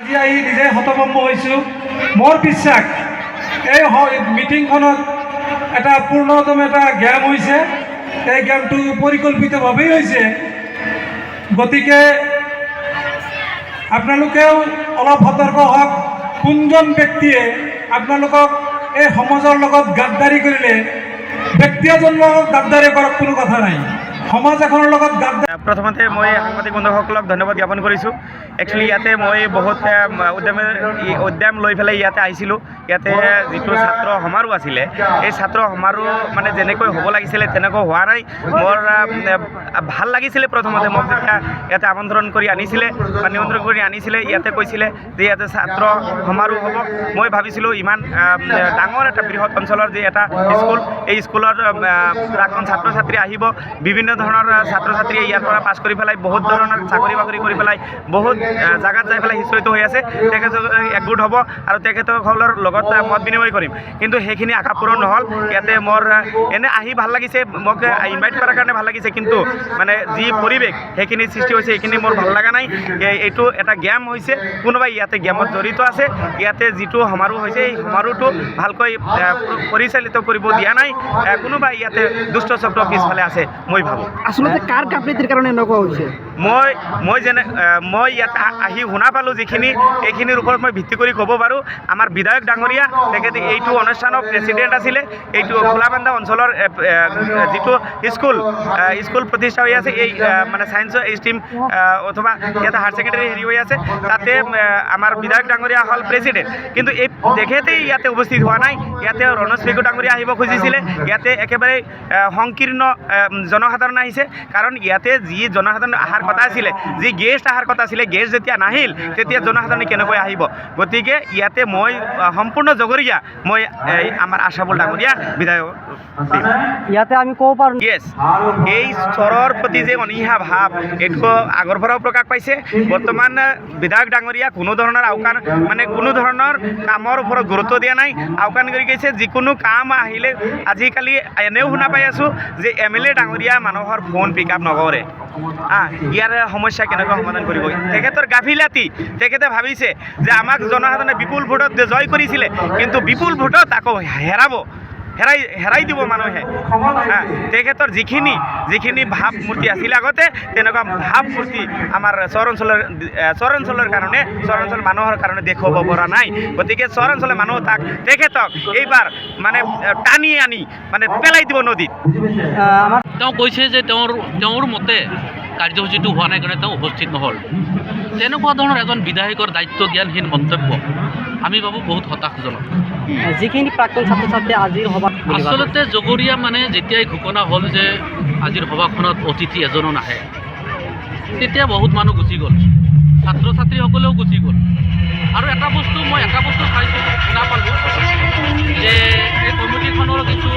আজি আহি নিজে হতভম্ব হৈছোঁ। মোৰ বিশ্বাস এই মিটিংখনত এটা পূৰ্ণতম এটা জ্ঞান হৈছে। এই জ্ঞানটো পৰিকল্পিতভাৱেই হৈছে। গতিকে আপোনালোকেও অলপ সতৰ্ক হওক। কোনজন ব্যক্তিয়ে আপোনালোকক এই সমাজৰ লগত গাদ্দাৰি কৰিলে, ব্যক্তি এজনৰ লগত গাদ্দাৰি কৰক, কোনো কথা নাই। সমাজ এখনৰ লগত প্ৰথমতে মই সাংবাদিক বন্ধুসকলক ধন্যবাদ জ্ঞাপন কৰিছোঁ। একচুৱেলি ইয়াতে মই বহুত উদ্যম লৈ পেলাই ইয়াতে আহিছিলোঁ। ইয়াতে যিটো ছাত্ৰ সমাৰোহ আছিলে, এই ছাত্ৰ সমাৰোহ মানে যেনেকৈ হ'ব লাগিছিলে তেনেকৈ হোৱা নাই। মোৰ ভাল লাগিছিলে প্ৰথমতে মোক যেতিয়া ইয়াতে আমন্ত্ৰণ কৰি আনিছিলে বা নিমন্ত্ৰণ কৰি আনিছিলে, ইয়াতে কৈছিলে যে ইয়াতে ছাত্ৰ সমাৰোহ হ'ব। মই ভাবিছিলোঁ ইমান ডাঙৰ এটা বৃহৎ অঞ্চলৰ যি এটা স্কুল, এই স্কুলৰ প্ৰাক্তন ছাত্ৰ ছাত্ৰী আহিব, বিভিন্ন ধৰণৰ ছাত্ৰ ছাত্ৰীয়ে ইয়াৰ পৰা পাছ কৰি পেলাই বহুত ধৰণৰ চাকৰি বাকৰি কৰি পেলাই বহুত জাগাত যাই পেলাই হিষ্টৰিত হৈ আছে। তেখেতসকল একগোট হ'ব আৰু তেখেতসকলৰ লগত মত বিনিময় কৰিম। কিন্তু সেইখিনি আশা পূৰণ নহ'ল। ইয়াতে মোৰ এনে আহি ভাল লাগিছে, মোক ইনভাইট কৰাৰ কাৰণে ভাল লাগিছে, কিন্তু মানে যি পৰিৱেশ সেইখিনি সৃষ্টি হৈছে সেইখিনি মোৰ ভাল লগা নাই। এইটো এটা গেম হৈছে, কোনোবাই ইয়াতে গেমত জড়িত আছে। ইয়াতে যিটো সমাৰোহ হৈছে এই সমাৰোহটো ভালকৈ পৰিচালিত কৰিব দিয়া নাই। কোনোবাই ইয়াতে দুষ্ট চক্ৰ পিছফালে আছে মই ভাবোঁ। আচলতে কাৰ গাফিলতিৰ কাৰণে এনেকুৱা হৈছে? মই ইয়াতে আহি শুনা পালোঁ যিখিনি, এইখিনিৰ ওপৰত মই ভিত্তি কৰি ক'ব পাৰোঁ। আমাৰ বিধায়ক ডাঙৰীয়া তেখেতে এইটো অনুষ্ঠানৰ প্ৰেচিডেণ্ট আছিলে। এইটো খোলাবান্ধা অঞ্চলৰ যিটো স্কুল প্ৰতিষ্ঠা হৈ আছে, এই মানে ছায়েন্সৰ ষ্ট্ৰীম অথবা ইয়াতে হায়াৰ ছেকেণ্ডেৰী হেৰি হৈ আছে, তাতে আমাৰ বিধায়ক ডাঙৰীয়া হ'ল প্ৰেচিডেণ্ট। কিন্তু এই তেখেতেই ইয়াতে উপস্থিত হোৱা নাই। ইয়াতে ৰণোজ পেগু ডাঙৰীয়া আহিব খুজিছিলে। ইয়াতে একেবাৰে সংকীৰ্ণ জনসাধাৰণ আহিছে, কাৰণ ইয়াতে যি জনসাধাৰণ অহাৰ কথা আছিলে, যি গেষ্ট অহাৰ কথা আছিলে, গেষ্ট যেতিয়া নাহিল তেতিয়া জনসাধাৰণে কেনেকৈ আহিব? গতিকে ইয়াতে মই সম্পূৰ্ণ জগৰীয়া মই আমাৰ আশাবুল ডাঙৰীয়া বিধায়ক। ইয়াতে আমি ক'ব পাৰোঁ এই স্তৰৰ প্ৰতি যে অনীহা ভাৱ, এইটো আগৰ পৰাও প্ৰকাশ পাইছে। বৰ্তমান বিধায়ক ডাঙৰীয়া কোনো ধৰণৰ আওকাণ মানে কোনো ধৰণৰ কামৰ ওপৰত গুৰুত্ব দিয়া নাই, আওকাণ কৰি গৈছে। যিকোনো কাম আহিলে আজিকালি এনেও শুনা পাই আছোঁ যে MLA ডাঙৰীয়া মানুহৰ ফোন পিক আপ নকৰে। ইয়াৰ সমস্যা কেনেকৈ সমাধান কৰিব? তেখেতৰ গাফিলাতি। তেখেতে ভাবিছে যে আমাক জনসাধাৰণে বিপুল ভোটত জয় কৰিছিলে, কিন্তু বিপুল ভোটত আকৌ হেৰাই দিব মানুহে। তেখেতৰ যিখিনি ভাৱ মূৰ্তি আছিলে আগতে, তেনেকুৱা ভাৱ মূৰ্তি আমাৰ চৰ অঞ্চলৰ কাৰণে, চৰ অঞ্চল মানুহৰ কাৰণে দেখুৱাব পৰা নাই। গতিকে চৰ অঞ্চলৰ মানুহ তেখেতক এইবাৰ মানে টানি আনি মানে পেলাই দিব নদীত। তেওঁ কৈছে যে তেওঁৰ মতে কাৰ্যসূচীটো হোৱা নাই কাৰণে তেওঁ উপস্থিত নহ'ল। তেনেকুৱা ধৰণৰ এজন বিধায়কৰ দায়িত্ব জ্ঞানহীন মন্তব্য আমি ভাবোঁ বহুত হতাশজনক। যিখিনি প্ৰাক্তন ছাত্ৰ ছাত্ৰী আজিৰ সভাত আচলতে জগৰীয়া মানে যেতিয়াই ঘোষণা হ'ল যে আজিৰ সভাখনত অতিথি এজনো নাহে, তেতিয়া বহুত মানুহ গুচি গ'ল, ছাত্ৰ ছাত্ৰীসকলেও গুচি গ'ল। আৰু এটা বস্তু চাইছোঁ, শুনা পালোঁ যে এই কমিটিখনৰ কিছু